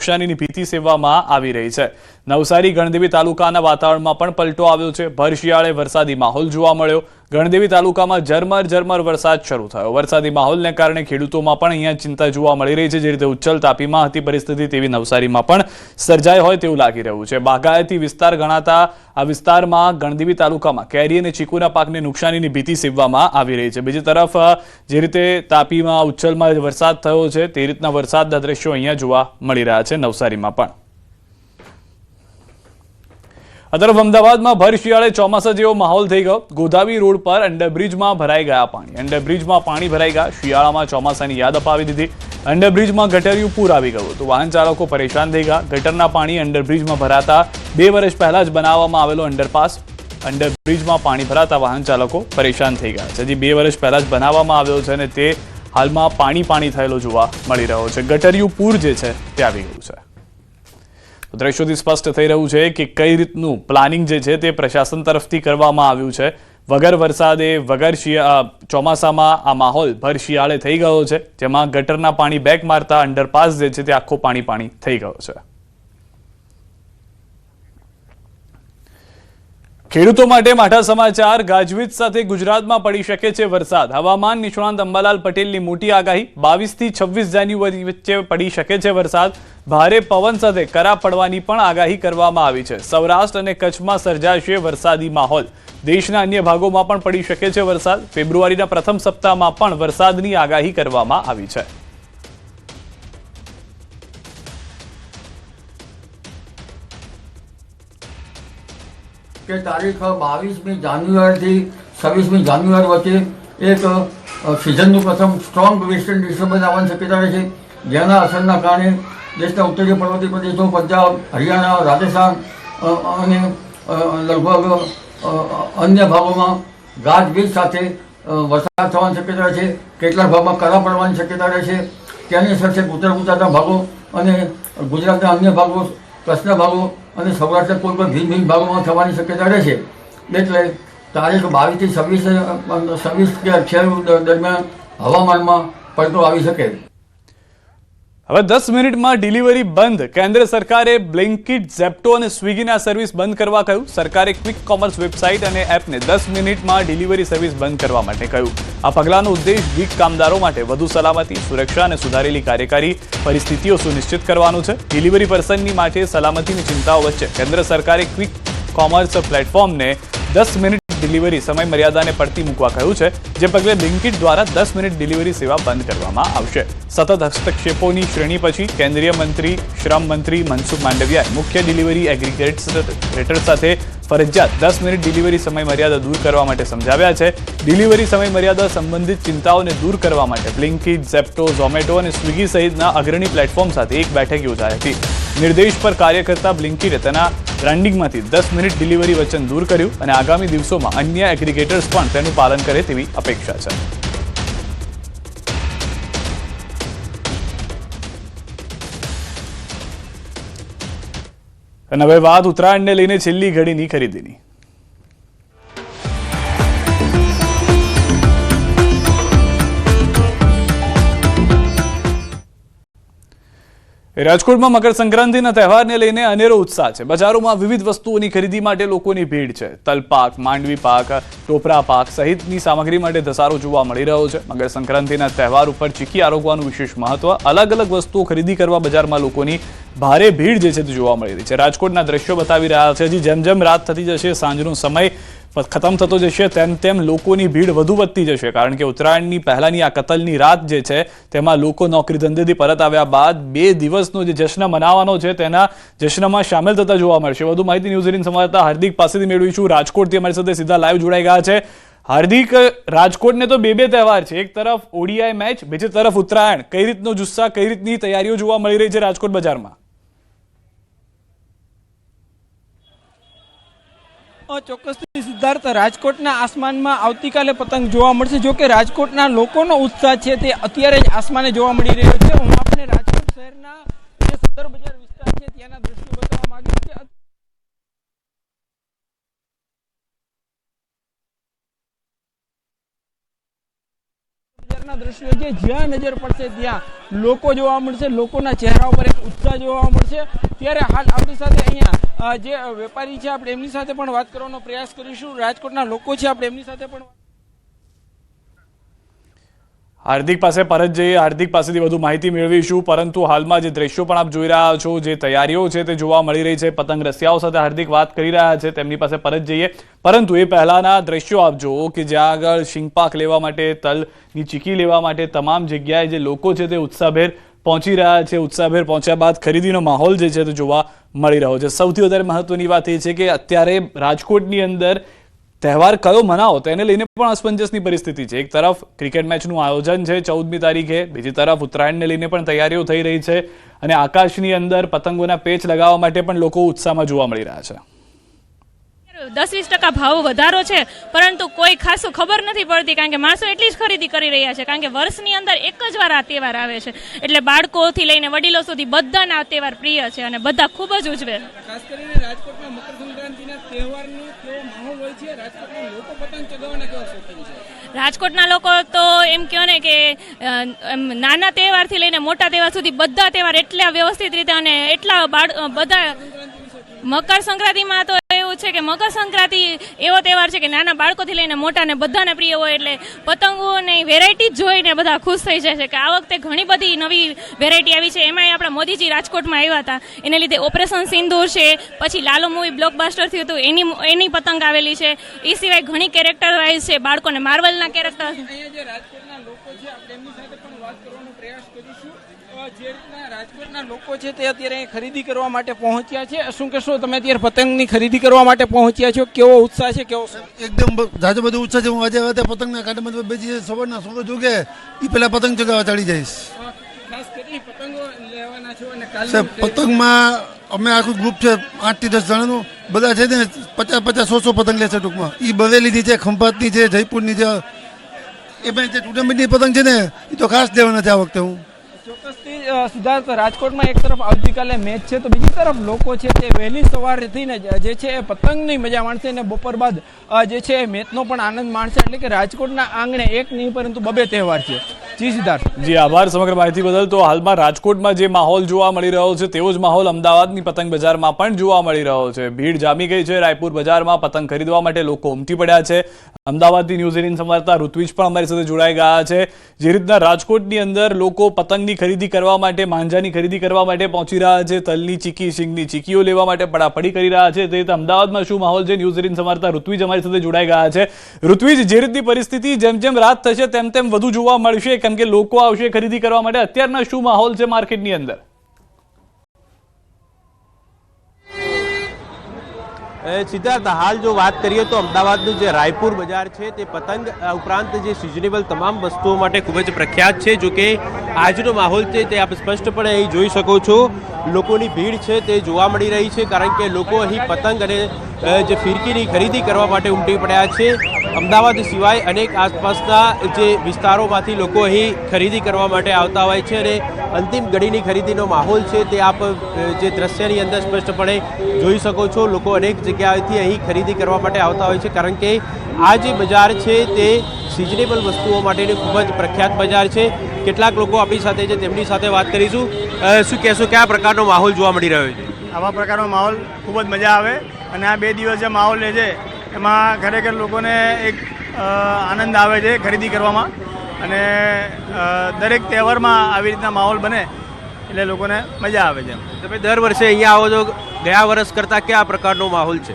નુકસાનીની ભીતિ સેવવામાં આવી રહી છે। નવસારી ગણદેવી તાલુકાના વાતાવરણમાં પણ પલટો આવ્યો છે। ભર શિયાળે વરસાદી માહોલ જોવા મળ્યો। ગણદેવી તાલુકામાં ઝરમર વરસાદ શરૂ થયો। વરસાદી માહોલને કારણે ખેડૂતોમાં પણ અહીંયા ચિંતા જોવા મળી રહી છે। જે રીતે ઉચ્છલ તાપીમાં હતી પરિસ્થિતિ તેવી નવસારીમાં પણ સર્જાઈ હોય તેવું લાગી રહ્યું છે। બાગાયતી વિસ્તાર ગણાતા આ વિસ્તારમાં ગણદેવી તાલુકામાં કેરી અને ચીકુના પાકને નુકસાનીની ભીતિ સેવવામાં આવી રહી છે। બીજી તરફ જે રીતે તાપીમાં ઉચ્છલમાં વરસાદ થયો છે તે રીતના વરસાદના દ્રશ્યો અહીંયા જોવા મળી રહ્યા છે નવસારીમાં પણ। આ તરફ અમદાવાદમાં ભર શિયાળે ચોમાસા જેવો માહોલ થઈ ગયો। ગોદાવી રોડ પર અંડરબ્રિજમાં ભરાઈ ગયા પાણી। અંડરબ્રિજમાં પાણી ભરાઈ ગયા। શિયાળામાં ચોમાસાની યાદ અપાવી દીધી। અંડરબ્રિજમાં ગટરિયું પૂર આવી ગયું તો વાહન ચાલકો પરેશાન થઈ ગયા। ગટરના પાણી અંડરબ્રિજમાં ભરાતા 2 વર્ષ પહેલા જ બનાવવામાં આવેલો અંડરપાસ અંડરબ્રિજમાં પાણી ભરાતા વાહન ચાલકો પરેશાન થઈ ગયા છે। હજી 2 વર્ષ પહેલા જ બનાવવામાં આવ્યો છે અને તે હાલમાં પાણી થયેલો જોવા મળી રહ્યો છે। ગટરિયું પૂર જે છે તે આવી ગયું છે। દ્રશ્યોથી સ્પષ્ટ થઈ રહ્યું છે કે કઈ રીતનું પ્લાનિંગ જે છે તે પ્રશાસન તરફથી કરવામાં આવ્યું છે। વગર વરસાદે વગર ચોમાસામાં આ માહોલ ભર શિયાળે થઈ ગયો છે, જેમાં ગટરના પાણી બેક મારતા અંડરપાસ જે છે તે આખો પાણી થઈ ગયો છે। ખેડૂતો માટે માઠા સમાચાર। ગાજવીજ સાથે ગુજરાતમાં પડી શકે છે વરસાદ। હવામાન નિષ્ણાંત અંબાલાલ પટેલની મોટી આગાહી। 22 થી 26 જાન્યુઆરી વચ્ચે પડી શકે છે વરસાદ। ભારે પવન સાથે કરા પડવાની પણ આગાહી કરવામાં આવી છે। સૌરાષ્ટ્ર અને કચ્છમાં સર્જાશે વરસાદી માહોલ। દેશના અન્ય ભાગોમાં પણ પડી શકે છે વરસાદ। ફેબ્રુઆરીના પ્રથમ સપ્તાહમાં પણ વરસાદની આગાહી કરવામાં આવી છે। કે તારીખ 22મી જાન્યુઆરીથી 26મી જાન્યુઆરી વચ્ચે એક સિઝનનું પ્રથમ સ્ટ્રોંગ વેસ્ટર્ન ડિસ્ટર્બન્સ આવવાની શક્યતા રહે છે, જેના અસરના કારણે દેશના ઉત્તરીય પર્વતીય પ્રદેશો, પંજાબ, હરિયાણા, રાજસ્થાન અને લગભગ અન્ય ભાગોમાં ગાજવીજ સાથે વરસાદ થવાની શક્યતા રહે છે। કેટલાક ભાગમાં કરા પડવાની શક્યતા રહે છે। તેની અસર છે ઉત્તર ગુજરાતના ભાગો અને ગુજરાતના અન્ય ભાગો, કચ્છના ભાગો અને સૌરાષ્ટ્રના કોઈ ભિન્ન ભાગોમાં થવાની શક્યતા રહે છે। એટલે તારીખ 22 થી 26 કે 28 દરમિયાન હવામાનમાં પલટો આવી શકે। હવે 10 મિનિટમાં ડિલિવરી બંધ। કેન્દ્ર સરકારે બ્લિંકિટ, ઝેપ્ટો અને સ્વિગીના સર્વિસ બંધ કરવા કહ્યું। સરકારે ક્વિક કોમર્સ વેબસાઇટ અને એપને 10 મિનિટમાં ડિલિવરી સર્વિસ બંધ કરવા માટે કહ્યું। આ પગલાંનો ઉદ્દેશ ગીગ કામદારો માટે વધુ સલામતી, સુરક્ષા અને સુધારેલી કાર્યકારી પરિસ્થિતિઓ સુનિશ્ચિત કરવાનો છે। ડિલિવરી પર્સનની માટે સલામતીની ચિંતાઓ વચ્ચે કેન્દ્ર સરકારે ક્વિક કોમર્સ પ્લેટફોર્મને 10 મિનિટ ડિલિવરી સમય મર્યાદાને પડતી મૂકવા કહ્યું છે, જે પગલે બ્લિંકિટ દ્વારા 10 મિનિટ ડિલિવરી સેવા બંધ કરવામાં આવશે। સતત હસ્તક્ષેપોની શ્રેણી પછી કેન્દ્રીય મંત્રી શ્રમ મંત્રી મનસુખ માંડવિયાએ મુખ્ય ડિલિવરી એગ્રીગેટર સાથે ફરજિયાત 10 મિનિટ ડિલિવરી સમય મર્યાદા દૂર કરવા માટે સમજાવ્યા છે। ડિલિવરી સમય મર્યાદા સંબંધિત ચિંતાઓને દૂર કરવા માટે બ્લિંકિટ, ઝેપ્ટો, ઝોમેટો અને સ્વિગી સહિતના અગ્રણી પ્લેટફોર્મ સાથે એક બેઠક યોજાઈ હતી। નિર્દેશ પર કાર્ય કરતા બ્લિંકિટે તેના બ્રાન્ડિંગમાંથી 10 મિનિટ ડિલિવરી વચન દૂર કર્યું અને આગામી દિવસોમાં અન્ય એગ્રીગેટર્સ પણ તેનું પાલન કરે તેવી અપેક્ષા છે। અને હવે વાત ઉત્તરાયણને લઈને છેલ્લી ઘડીની ખરીદીની। રાજકોટમાં મકર સંક્રાંતિના તહેવારને લઈને અનેરો ઉત્સાહ છે। બજારોમાં વિવિધ વસ્તુઓની ખરીદી માટે લોકોની ભીડ છે। તલપાક, માંડવી પાક, ટોપરા પાક સહિતની સામગ્રી માટે ધસારો જોવા મળી રહ્યો છે। મકર સંક્રાંતિના તહેવાર ઉપર ચીકી આરોગવાનું વિશેષ મહત્વ। અલગ અલગ વસ્તુઓ ખરીદી કરવા બજારમાં લોકોની ભારે ભીડ જે છે તે જોવા મળી રહી છે। રાજકોટના દ્રશ્યો બતાવી રહ્યા છે। હજી જેમ રાત થતી જશે, સાંજનો સમય ખતમ થતો જશે, તેમ લોકોની ભીડ વધુ વધતી જશે, કારણ કે ઉત્તરાયણની પહેલાની આ કતલની રાત જે છે તેમાં લોકો નોકરી ધંધેથી પરત આવ્યા બાદ 2 દિવસનો જે જશ્ન મનાવવાનો છે તેના જશ્નમાં સામેલ થતા જોવા મળશે। વધુ માહિતી ન્યૂઝ 18 સંવાદદાતા હાર્દિક પાસેથી મેળવીશું। રાજકોટથી અમારી સાથે સીધા લાઈવ જોડાઈ ગયા છે। હાર્દિક, રાજકોટને તો 2 તહેવાર છે, એક તરફ ઓડીઆઈ મેચ, બીજી તરફ ઉત્તરાયણ। કઈ રીતનો જુસ્સા, કઈ રીતની તૈયારીઓ જોવા મળી રહી છે રાજકોટ બજારમાં? ચોક્કસથી સિદ્ધાર્થ, રાજકોટના આસમાનમાં આવતીકાલે પતંગ જોવા મળશે। જો કે રાજકોટના લોકોનો ઉત્સાહ છે તે અત્યારે જ આસમાને જોવા મળી રહ્યો છે। હું આપને રાજકોટ શહેરના જે સદર બજાર વિસ્તાર છે ત્યાંના દ્રશ્યો બતાવવા માંગુ છું કે પ્રકારના દ્રશ્યો છે, જ્યાં નજર પડશે ત્યાં લોકો જોવા મળશે, લોકોના ચહેરા ઉપર એક ઉત્સાહ જોવા મળશે. ત્યારે હાલ આપણી સાથે અહીંયા જે વેપારી છે આપણે એમની સાથે પણ વાત કરવાનો પ્રયાસ કરીશું. રાજકોટના લોકો છે આપણે એમની સાથે પણ હાર્દિક પાસે પરત જઈએ, હાર્દિક પાસેથી વધુ માહિતી મેળવીશું. પરંતુ હાલમાં જે દ્રશ્યો પણ આપ જોઈ રહ્યા છો, જે તૈયારીઓ છે તે જોવા મળી રહી છે, પતંગ રસિયાઓ સાથે હાર્દિક વાત કરી રહ્યા છે, તેમની પાસે પરત જઈએ. પરંતુ એ પહેલાના દ્રશ્યો આપ જુઓ કે જ્યાં આગળ શીંગપાક લેવા માટે, તલની ચીકી લેવા માટે તમામ જગ્યાએ જે લોકો છે તે ઉત્સાહભેર પહોંચી રહ્યા છે. ઉત્સાહભેર પહોંચ્યા બાદ ખરીદીનો માહોલ જે છે તે જોવા મળી રહ્યો છે. સૌથી વધારે મહત્વની વાત એ છે કે અત્યારે રાજકોટની અંદર તહેવાર કયો મનાવો તેને લઈને પણ અસમંજસની પરિસ્થિતિ છે. એક તરફ ક્રિકેટ મેચનું આયોજન છે 14મી તારીખે, બીજી તરફ ઉત્તરાયણને લઈને પણ તૈયારીઓ થઈ રહી છે અને આકાશની અંદર પતંગોના પેચ લગાવવા માટે પણ લોકો ઉત્સાહમાં જોવા મળી રહ્યા છે. 10-20% ભાવ વધારો છે, પરંતુ કોઈ ખાસું ખબર નથી પડતી, કારણ કે માણસો એટલી જ ખરીદી કરી રહ્યા છે. કારણ કે વર્ષની અંદર એક જ વાર આ તહેવાર આવે છે, એટલે બાળકોથી લઈને વડીલો સુધી બધાના આ તહેવાર પ્રિય છે અને બધા ખૂબ જ ઉજવે. ખાસ કરીને રાજકોટમાં મકર સંક્રાંતિના તહેવારનો કેવો માહોલ હોય છે? રાજકોટના લોકો પતંગ ચગાવવાના કેવા શોખીન છે? રાજકોટના લોકો તો એમ કહો ને કે નાના તહેવારથી લઈને મોટા તહેવાર સુધી બધા તહેવાર એટલા વ્યવસ્થિત રીતે અને એટલા બધા મકર સંક્રાંતિમાં તો એવું છે કે મકર સંક્રાંતિ એવો તહેવાર છે કે નાના બાળકોથી લઈને મોટાને બધાને પ્રિય હોય, એટલે પતંગોની વેરાયટી જ જોઈને બધા ખુશ થઈ જાય છે કે આ વખતે ઘણી બધી નવી વેરાયટી આવી છે. એમાંય આપણા મોદીજી રાજકોટમાં આવ્યા હતા, એને લીધે ઓપરેશન સિંદૂર છે, પછી લાલો મૂવી બ્લોકબસ્ટર થયું હતું એની પતંગ આવેલી છે. એ સિવાય ઘણી કેરેક્ટર વાઇઝ છે, બાળકોને માર્વલના કેરેક્ટર. અહીંયા જે રાજકોટના લોકો છે આપણે એમની સાથે પણ વાત કરવાનો પ્રયાસ કરીશું. જે રીતના રાજકોટના લોકો છે તે અત્યારે અહીં ખરીદી કરવા માટે પહોંચ્યા છે, શું કહેશો તમે? અત્યારે પતંગની ખરીદી કરવા માટે પહોંચ્યા છો, કેવો ઉત્સાહ છે? કેવો એકદમ જાજો બધો ઉત્સાહ છે. હું આજે પતંગના કાંટામાં બેસી સવારના સૂરજ ઉગે એ પહેલા પતંગ ચગાવવા ચડી જઈશ. ખાસ કરી પતંગો લેવાના છો અને કાલ સાહેબ પતંગમાં અમે આખું ગ્રુપ છે 8 થી 10 જણાનું, બધા છે ને 50-100 પતંગ લેશે ટૂંકમાં. એ બરેલીની છે, ખંભાતની છે, જયપુરની છે. એમાં જે ટુર્નામેન્ટની પતંગ છે ને એ તો ખાસ દેવાના છે આ વખતે. હું ચોક્કસથી સિદ્ધાર્થ, રાજકોટમાં એક તરફ આવતીકાલે મેચ છે તો બીજી તરફ લોકો છે તે વહેલી સવારથી ને જે છે એ પતંગની મજા માણશે અને બપોર બાદ જે છે એ મેચનો પણ આનંદ માણશે. એટલે કે રાજકોટના આંગણે એક નહીં પરંતુ 2 તહેવાર છે. જી સિદ્ધાર્થ. જી આભાર સમગ્ર માહિતી બદલ. તો હાલમાં રાજકોટમાં જે માહોલ જોવા મળી રહ્યો છે તેવો જ માહોલ અમદાવાદની પતંગ બજારમાં પણ જોવા મળી રહ્યો છે. ભીડ જામી ગઈ છે. રાયપુર બજારમાં પતંગ ખરીદવા માટે લોકો ઉમટી પડ્યા છે. અમદાવાદથી ન્યૂઝ 18 સંવાદદાતા ઋત્વિજ પણ અમારી સાથે જોડાઈ ગયા છે. જે રીતના રાજકોટની અંદર લોકો પતંગની ખરીદી કરવા માટે, માંજાની ખરીદી કરવા માટે પહોંચી રહ્યા છે, તલની ચીકી, શીંગની ચીકીઓ લેવા માટે પડાપડી કરી રહ્યા છે, તે રીતે અમદાવાદમાં શું માહોલ છે ન્યૂઝ 18 સંવાદદાતા ઋત્વિજ અમારી સાથે જોડાઈ ગયા છે. ઋત્વિજ, જે રીતની પરિસ્થિતિ જેમ જેમ રાત થશે તેમ તેમ વધુ જોવા મળશે, કેમ કે લોકો આવશે ખરીદી કરવા માટે, અત્યારના શું માહોલ છે માર્કેટની અંદર? સિદ્ધાર્થ, હાલ જો વાત કરીએ તો અમદાવાદનું જે રાયપુર બજાર છે તે પતંગ ઉપરાંત જે સિઝનેબલ તમામ વસ્તુઓ માટે ખૂબ જ પ્રખ્યાત છે. જો કે આજનો માહોલ છે તે આપ સ્પષ્ટપણે અહીં જોઈ શકો છો. લોકોની ભીડ છે તે જોવા મળી રહી છે, કારણ કે લોકો અહીં પતંગ અને જે ફિરકીની ખરીદી કરવા માટે ઉમટી પડ્યા છે. અમદાવાદ સિવાય અનેક આસપાસના જે વિસ્તારોમાંથી લોકો અહીં ખરીદી કરવા માટે આવતા હોય છે અને અંતિમ ઘડીની ખરીદીનો માહોલ છે તે આપ જે દ્રશ્યની અંદર સ્પષ્ટપણે જોઈ શકો છો. લોકો અનેક જગ્યાએથી અહીં ખરીદી કરવા માટે આવતા હોય છે, કારણ કે આ જે બજાર છે તે સિઝનેબલ વસ્તુઓ માટેની ખૂબ જ પ્રખ્યાત બજાર છે. કેટલાક લોકો આપણી સાથે છે, તેમની સાથે વાત કરીશું. શું કહેશો, કયા પ્રકારનો માહોલ જોવા મળી રહ્યો છે? આવા પ્રકારનો માહોલ ખૂબ જ મજા આવે અને આ 2 દિવસ જે માહોલ લે છે એમાં ખરેખર લોકોને એક આનંદ આવે છે ખરીદી કરવામાં, અને દરેક તહેવારમાં આવી રીતના માહોલ બને એટલે લોકોને મજા આવે છે. તમે દર વર્ષે અહીંયા આવો છો, ગયા વર્ષ કરતાં કયા પ્રકારનો માહોલ છે?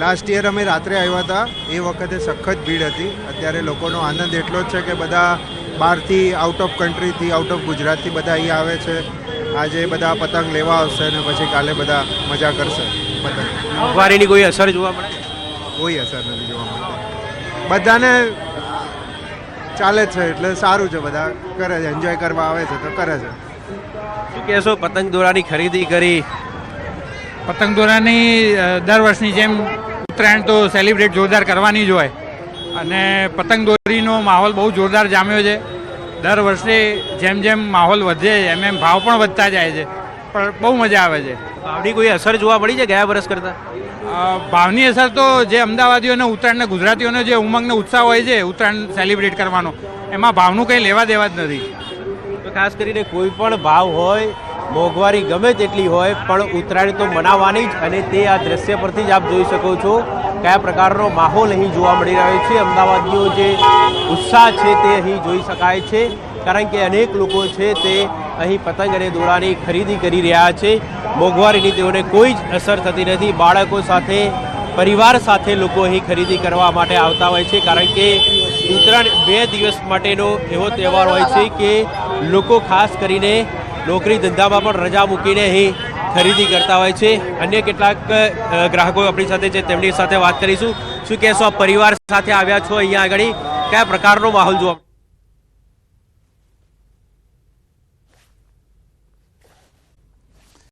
લાસ્ટ યર અમે રાત્રે આવ્યા હતા, એ વખતે સખત ભીડ હતી. અત્યારે લોકોનો આનંદ એટલો જ છે કે બધા બહારથી, આઉટ ઓફ કન્ટ્રીથી, આઉટ ઓફ ગુજરાતથી બધા અહીંયા આવે છે. આજે બધા પતંગ લેવા આવશે અને પછી કાલે બધા મજા કરશે. પતંગ મોંઘવારીની કોઈ અસર જોવા મળે? કોઈ અસર નથી જોવા મળતી. બધાને ચાલે છે એટલે સારું છે, બધા કરે છે, એન્જોય કરવા આવે છે તો કરે છે. શું કહેશો, પતંગ દોરાની ખરીદી કરી? પતંગ દોરાની દર વર્ષની જેમ ઉત્તરાયણ તો સેલિબ્રેટ જોરદાર કરવાની જ હોય, અને પતંગ દોરીનો માહોલ બહુ જોરદાર જામ્યો છે. દર વર્ષે જેમ જેમ માહોલ વધે એમ એમ ભાવ પણ વધતા જાય છે, પણ બહુ મજા આવે છે. ભાવની કોઈ અસર જોવા મળી છે ગયા વર્ષ કરતાં? ભાવની અસર તો જે અમદાવાદીઓને, ઉત્તરાયણના ગુજરાતીઓને જે ઉમંગને ઉત્સાહ હોય છે ઉત્તરાયણ સેલિબ્રેટ કરવાનો, એમાં ભાવનું કંઈ લેવા દેવા જ નથી. તો ખાસ કરીને કોઈ પણ ભાવ હોય, મોંઘવારી ગમે તેટલી હોય, પણ ઉત્તરાયણ તો મનાવવાની જ. અને તે આ દ્રશ્ય પરથી જ આપ જોઈ શકો છો કયા પ્રકારનો માહોલ અહીં જોવા મળી રહ્યો છે. અમદાવાદીઓ જે ઉત્સાહ છે તે અહીં જોઈ શકાય છે, કારણ કે અનેક લોકો છે તે અહીં પતંગ અને દોરાની ખરીદી કરી રહ્યા છે. મોંઘવારીની તેઓને કોઈ જ અસર થતી નથી. બાળકો સાથે, પરિવાર સાથે લોકો અહીં ખરીદી કરવા માટે આવતા હોય છે, કારણ કે ઉત્તરાયણ 2 દિવસ માટેનો એવો તહેવાર હોય છે કે લોકો ખાસ કરીને નોકરી ધંધામાં પણ રજા મૂકીને અહીં ખરીદી કરતા હોય છે. અન્ય કેટલાક ગ્રાહકો આપણી સાથે છે, તેમની સાથે વાત કરીશું. શું કહેશો, આપ પરિવાર સાથે આવ્યા છો અહીંયા આગળ, કયા પ્રકારનો માહોલ જોવા?